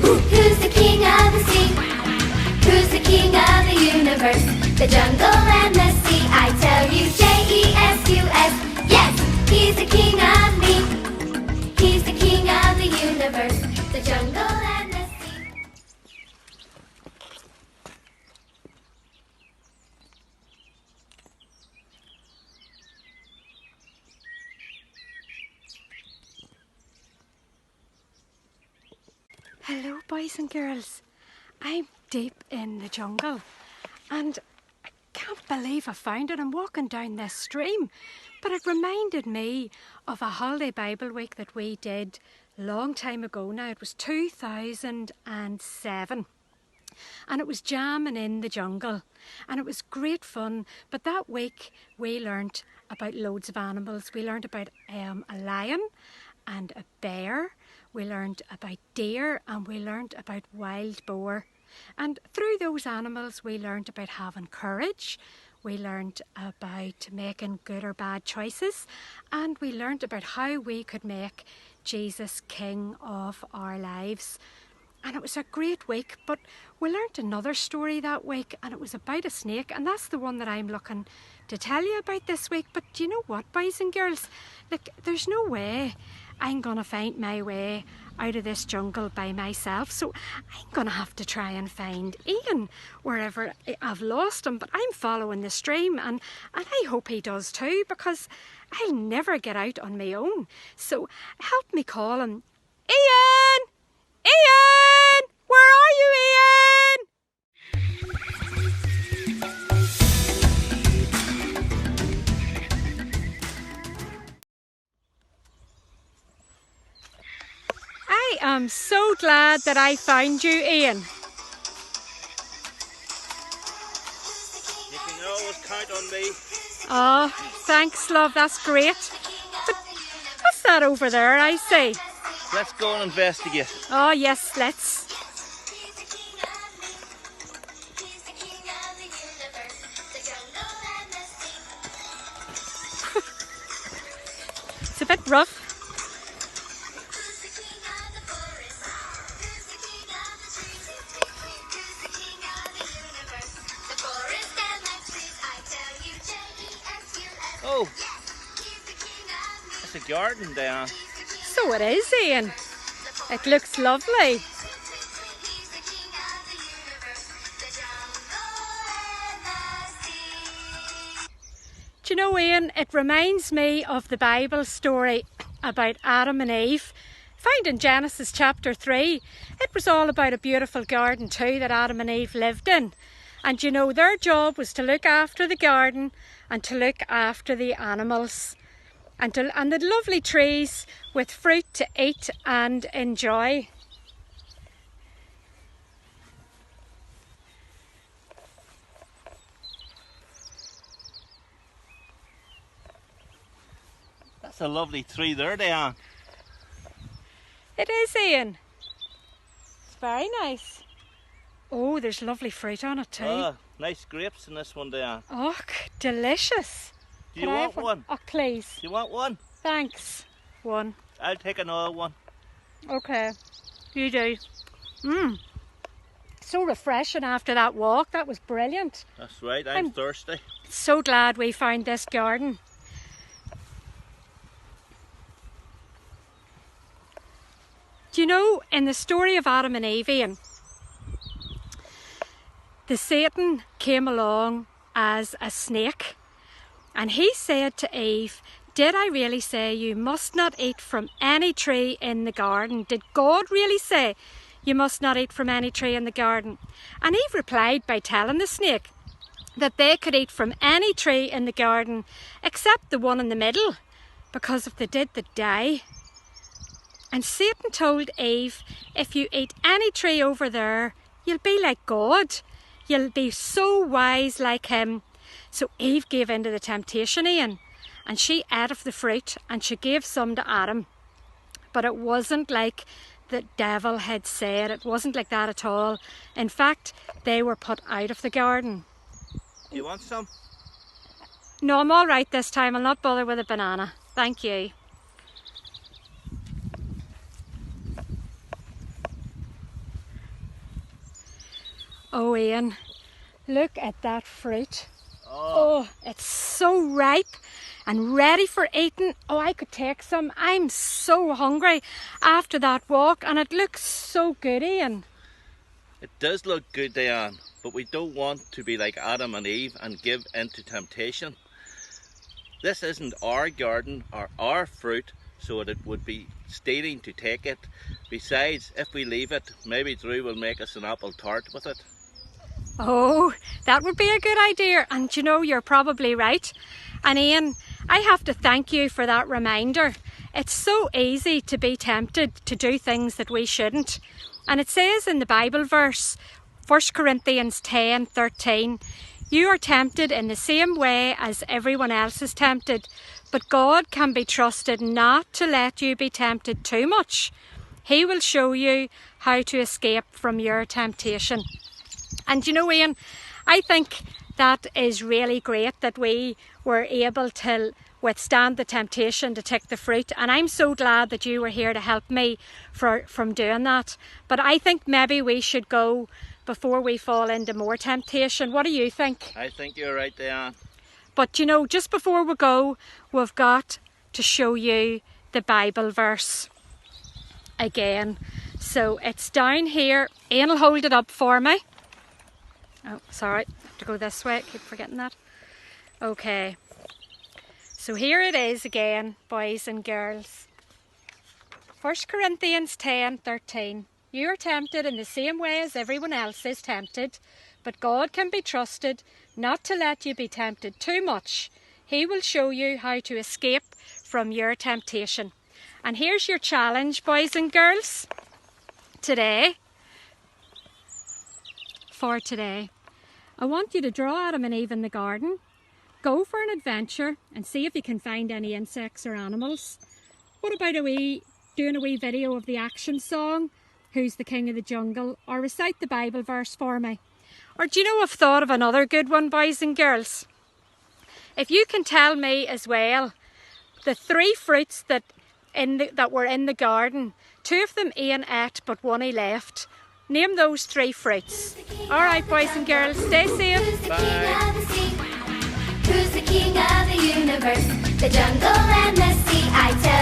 Who's the king of the sea? Who's the king of the universe? The jungle and the sea. I tell you, J-E-S-U-S. Yes, he's the king of me. He's the king of the universe. The jungle and the sea. Hello, boys and girls. I'm deep in the jungle and I can't believe I found it. I'm walking down this stream, but it reminded me of a holiday Bible week that we did a long time ago now. It was 2007 and it was jamming in the jungle and it was great fun. But that week we learnt about loads of animals. We learnt about a lion and a bear. We learned about deer and we learned about wild boar. And through those animals we learned about having courage. We learned about making good or bad choices. And we learned about how we could make Jesus king of our lives. And it was a great week, but we learnt another story that week and it was about a snake, and that's the one that I'm looking to tell you about this week. But do you know what, boys and girls? Look, there's no way I'm gonna find my way out of this jungle by myself, so I'm gonna have to try and find Ian wherever I've lost him. But I'm following the stream and I hope he does too, because I'll never get out on my own. So help me call him. Ian! Ian! Where are you, Ian? I am so glad that I found you, Ian. You can always count on me. Oh, thanks, love, that's great. But what's that over there, I see? Let's go and investigate. Oh, yes, let's. It's a bit rough. Oh, it's a garden down. So it is, Ian. It looks lovely. Do you know, Ian, it reminds me of the Bible story about Adam and Eve, found in Genesis chapter 3. It was all about a beautiful garden too that Adam and Eve lived in. And you know, their job was to look after the garden and to look after the animals and the lovely trees with fruit to eat and enjoy. That's a lovely tree there, Diane. It is, Ian. It's very nice. Oh, there's lovely fruit on it too. Oh, nice grapes in this one, Diane. Oh, delicious. Do you Can I want have one? Oh, please. Do you want one? Thanks. One. I'll take another one. Okay. You do. So refreshing after that walk. That was brilliant. That's right, I'm thirsty. So glad we found this garden. Do you know, in the story of Adam and Eve, Ian, the Satan came along as a snake and he said to Eve, did I really say you must not eat from any tree in the garden? Did God really say you must not eat from any tree in the garden? And Eve replied by telling the snake that they could eat from any tree in the garden except the one in the middle, because if they did, they'd die. And Satan told Eve, if you eat any tree over there, you'll be like God. You'll be so wise like him. So Eve gave in to the temptation, Ian, and she ate of the fruit and she gave some to Adam. But it wasn't like the devil had said. It wasn't like that at all. In fact, they were put out of the garden. Do you want some? No, I'm all right this time. I'll not bother with a banana. Thank you. Oh, Ian, look at that fruit. Oh, it's so ripe and ready for eating. Oh, I could take some. I'm so hungry after that walk, and it looks so good, Ian. It does look good, Diane, but we don't want to be like Adam and Eve and give in to temptation. This isn't our garden or our fruit, so it would be stealing to take it. Besides, if we leave it, maybe Drew will make us an apple tart with it. Oh, that would be a good idea. And you know, you're probably right. And Ian, I have to thank you for that reminder. It's so easy to be tempted to do things that we shouldn't. And it says in the Bible verse, 1 Corinthians 10:13, you are tempted in the same way as everyone else is tempted, but God can be trusted not to let you be tempted too much. He will show you how to escape from your temptation. And you know, Ian, I think that is really great that we were able to withstand the temptation to take the fruit, and I'm so glad that you were here to help me from doing that. But I think maybe we should go before we fall into more temptation. What do you think? I think you're right, Diane. But you know, just before we go, we've got to show you the Bible verse again. So it's down here. Ian will hold it up for me. Oh, sorry, I have to go this way, I keep forgetting that. Okay, so here it is again, boys and girls. 1 Corinthians 10:13. You are tempted in the same way as everyone else is tempted, but God can be trusted not to let you be tempted too much. He will show you how to escape from your temptation. And here's your challenge, boys and girls, for today. I want you to draw Adam and Eve in the garden, go for an adventure and see if you can find any insects or animals. What about doing a wee video of the action song, Who's the King of the Jungle, or recite the Bible verse for me? Or do you know, I've thought of another good one, boys and girls. If you can tell me as well the 3 fruits that were in the garden, 2 of them Ian ate but 1 he left. Name those 3 fruits. All right, boys and girls, stay safe. Who's the king of the sea? Who's the king of the universe? The jungle and the sea, I tell